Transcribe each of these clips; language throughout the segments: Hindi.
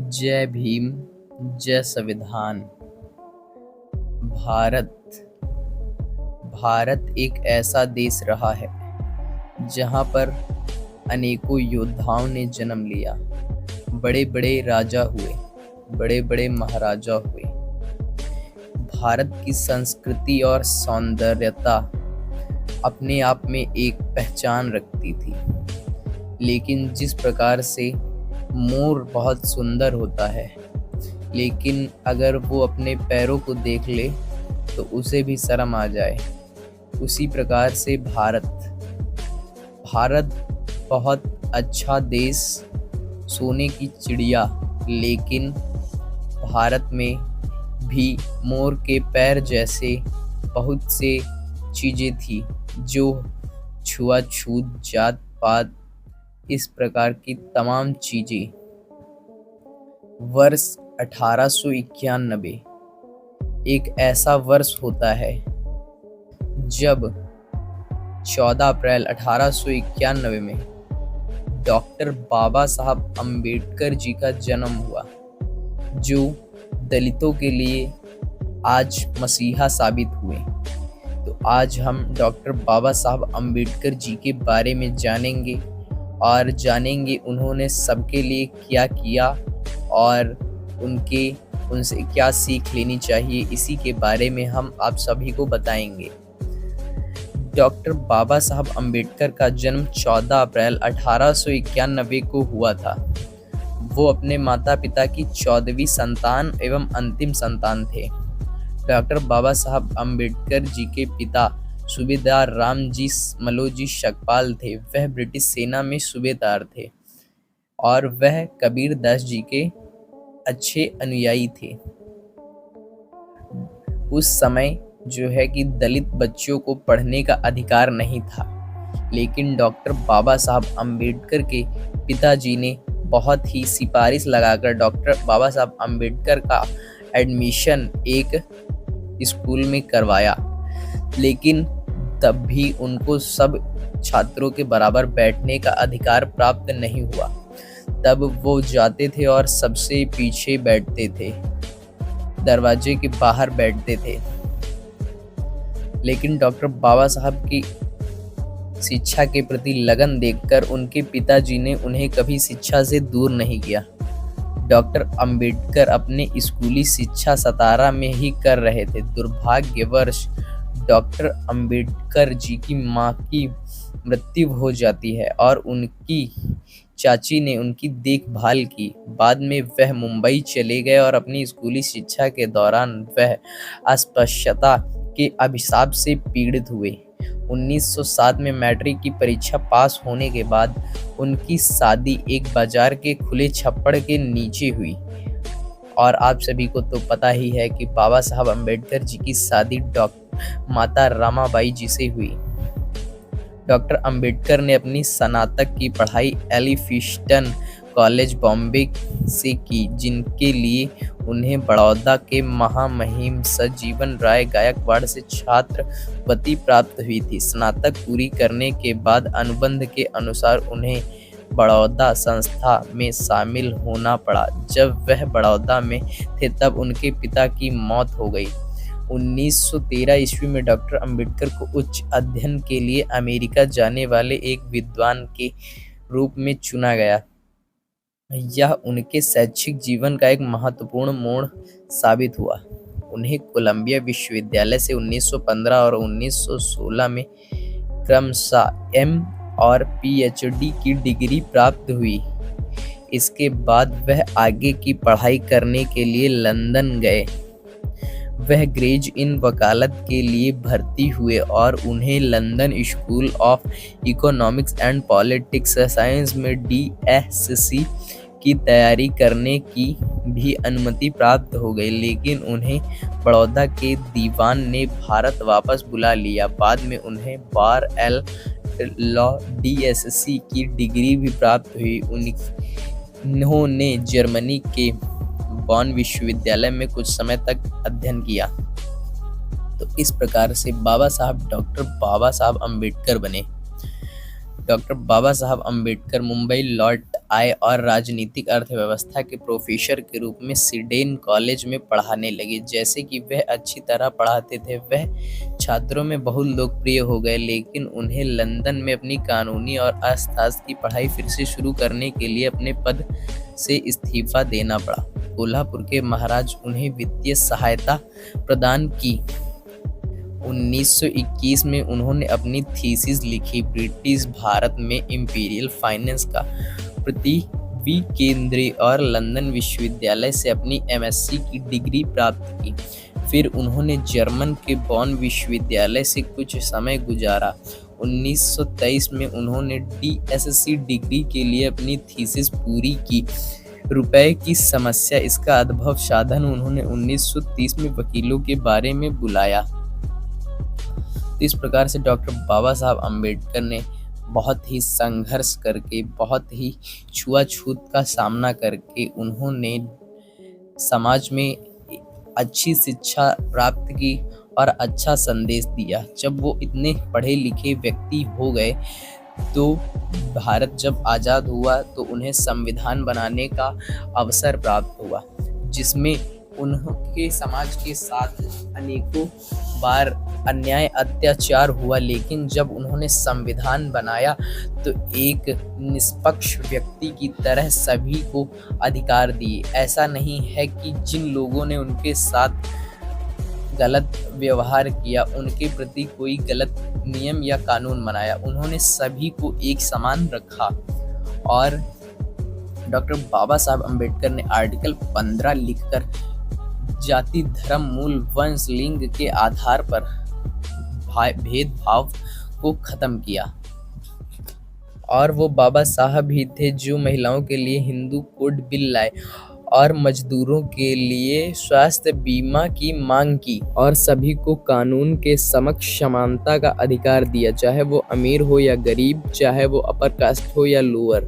जय भीम, जय संविधान। भारत भारत एक ऐसा देश रहा है जहाँ पर अनेकों योद्धाओं ने जन्म लिया। बड़े बड़े राजा हुए, बड़े बड़े महाराजा हुए। भारत की संस्कृति और सौंदर्यता अपने आप में एक पहचान रखती थी। लेकिन जिस प्रकार से मोर बहुत सुंदर होता है, लेकिन अगर वो अपने पैरों को देख ले तो उसे भी शर्म आ जाए, उसी प्रकार से भारत बहुत अच्छा देश, सोने की चिड़िया। लेकिन भारत में भी मोर के पैर जैसे बहुत से चीज़ें थी जो छुआछूत, जात पात, इस प्रकार की तमाम चीज़ें। वर्ष 1891 एक ऐसा वर्ष होता है जब 14 अप्रैल 1891 में डॉक्टर बाबा साहब अम्बेडकर जी का जन्म हुआ, जो दलितों के लिए आज मसीहा साबित हुए। तो आज हम डॉक्टर बाबा साहब अम्बेडकर जी के बारे में जानेंगे और जानेंगे उन्होंने सबके लिए क्या किया और उनसे क्या सीख लेनी चाहिए। इसी के बारे में हम आप सभी को बताएंगे। डॉक्टर बाबा साहब अम्बेडकर का जन्म 14 अप्रैल 1891 को हुआ था। वो अपने माता पिता की 14वीं संतान एवं अंतिम संतान थे। डॉक्टर बाबा साहब अम्बेडकर जी के पिता सूबेदार रामजी मलोजी शकपाल थे। वह ब्रिटिश सेना में सूबेदार थे और वह कबीर दास जी के अच्छे अनुयायी थे। उस समय जो है कि दलित बच्चों को पढ़ने का अधिकार नहीं था, लेकिन डॉक्टर बाबा साहब अम्बेडकर के पिताजी ने बहुत ही सिफारिश लगाकर डॉक्टर बाबा साहब अम्बेडकर का एडमिशन एक स्कूल में करवाया। लेकिन तब भी उनको सब छात्रों के बराबर बैठने का अधिकार प्राप्त नहीं हुआ। तब वो जाते थे और सबसे पीछे बैठते थे, दरवाजे के बाहर बैठते थे। लेकिन डॉक्टर बाबा साहब की शिक्षा के प्रति लगन देखकर उनके पिताजी ने उन्हें कभी शिक्षा से दूर नहीं किया। डॉक्टर अंबेडकर अपने स्कूली शिक्षा सतारा में ही कर रहे थे। दुर्भाग्यवश डॉक्टर अंबेडकर जी की मां की मृत्यु हो जाती है और उनकी चाची ने उनकी देखभाल की। बाद में वह मुंबई चले गए और अपनी स्कूली शिक्षा के दौरान वह अस्पृश्यता के अभिशाप से पीड़ित हुए। 1907 में मैट्रिक की परीक्षा पास होने के बाद उनकी शादी एक बाजार के खुले छप्पड़ के नीचे हुई। और आप सभी को तो पता ही है कि बाबा साहब अम्बेडकर जी की शादी माता रमाबाई जी से हुई। डॉक्टर अंबेडकर ने अपनी स्नातक की पढ़ाई एलिफिंस्टन कॉलेज बॉम्बे से की, जिनके लिए उन्हें बड़ौदा के महामहिम सजीवन राय गायकवाड़ से छात्रवृत्ति प्राप्त हुई थी। स्नातक पूरी करने के बाद अनुबंध के अनुसार उन्हें बड़ौदा संस्था में शामिल होना पड़ा। जब वह बड़ौदा में थे तब उनके पिता की मौत हो गई। 1913 ईस्वी में डॉक्टर अंबेडकर को उच्च अध्ययन के लिए अमेरिका जाने वाले एक विद्वान के रूप में चुना गया। यह उनके शैक्षिक जीवन का एक महत्वपूर्ण मोड़ साबित हुआ। उन्हें कोलंबिया विश्वविद्यालय से 1915 और 1916 में क्रमशः एम और पीएचडी की डिग्री प्राप्त हुई। इसके बाद वह आगे की पढ़ाई करने के लिए लंदन गए। वह ग्रेज इन वकालत के लिए भर्ती हुए और उन्हें London school of economics and politics science में DSc की तैयारी करने की भी अनुमति प्राप्त हो गई। लेकिन उन्हें बड़ौदा के दीवान ने भारत वापस बुला लिया। बाद में उन्हें बार लॉ DSc की डिग्री भी प्राप्त हुई। उन्होंने जर्मनी के बॉन विश्वविद्यालय में कुछ समय तक अध्ययन किया। तो इस प्रकार से डॉक्टर बाबा साहब अम्बेडकर बने। डॉक्टर बाबा साहब अम्बेडकर मुंबई लौट आए और राजनीतिक अर्थव्यवस्था के प्रोफेसर के रूप में सिडेन कॉलेज में पढ़ाने लगे। जैसे कि वह अच्छी तरह पढ़ाते थे, वह छात्रों में बहुत लोकप्रिय हो गए, लेकिन उन्हें लंदन में अपनी कानूनी और अर्थशास्त्र की पढ़ाई फिर से शुरू करने के लिए अपने पद से इस्तीफा देना पड़ा। कोल्हापुर के महाराज उन्हें वित्तीय सहायता प्रदान की। 1921 में उन्होंने अपनी थीसिस लिखी। ब्रिटिश भारत में इंपीरियल फाइनेंस का प्रतिविकेंद्री और लंदन विश्वविद्यालय से अपनी एमएससी की डिग्री प्राप्त की। फिर उन्होंने जर्मन के बॉन विश्वविद्यालय से कुछ समय गुजारा। 1923 में उन्होंने डीएससी डिग्री के लिए अपनी थीसिस पूरी की। रुपए की समस्या इसका अद्भुत साधन उन्होंने 1930 में वकीलों के बारे में बुलाया। इस प्रकार से डॉक्टर बाबा साहब अम्बेडकर ने बहुत ही संघर्ष करके, बहुत ही छुआछूत का सामना करके उन्होंने समाज में अच्छी शिक्षा प्राप्त की और अच्छा संदेश दिया। जब वो इतने पढ़े लिखे व्यक्ति हो गए तो भारत जब आज़ाद हुआ तो उन्हें संविधान बनाने का अवसर प्राप्त हुआ, जिसमें उनके समाज के साथ अनेकों बार अन्याय अत्याचार हुआ, लेकिन जब उन्होंने संविधान बनाया तो एक निष्पक्ष व्यक्ति की तरह सभी को अधिकार दिए। ऐसा नहीं है कि जिन लोगों ने उनके साथ गलत व्यवहार किया, उनके प्रति कोई गलत नियम या कानून बनाया, उन्होंने सभी को एक समान रखा। और डॉक्टर बाबा साहब अम्बेडकर ने आर्टिकल 15 लिखकर जाति, धर्म, मूल, वंश, लिंग के आधार पर भेदभाव को खत्म किया। और वो बाबा साहब ही थे जो महिलाओं के लिए हिंदू कोड बिल लाए और मजदूरों के लिए स्वास्थ्य बीमा की मांग की और सभी को कानून के समक्ष समानता का अधिकार दिया, चाहे वो अमीर हो या गरीब, चाहे वो अपर कास्ट हो या लोअर।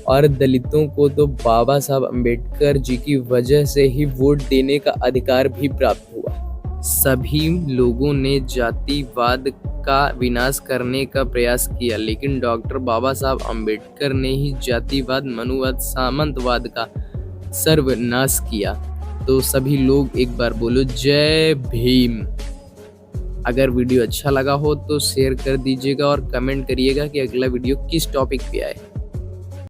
और दलितों को तो बाबा साहब अम्बेडकर जी की वजह से ही वोट देने का अधिकार भी प्राप्त हुआ। सभी लोगों ने जातिवाद का विनाश करने का प्रयास किया, लेकिन डॉक्टर बाबा साहब अम्बेडकर ने ही जातिवाद, मनुवाद, सामंतवाद का सर्वनाश किया। तो सभी लोग एक बार बोलो जय भीम। अगर वीडियो अच्छा लगा हो तो शेयर कर दीजिएगा और कमेंट करिएगा कि अगला वीडियो किस टॉपिक पे आए।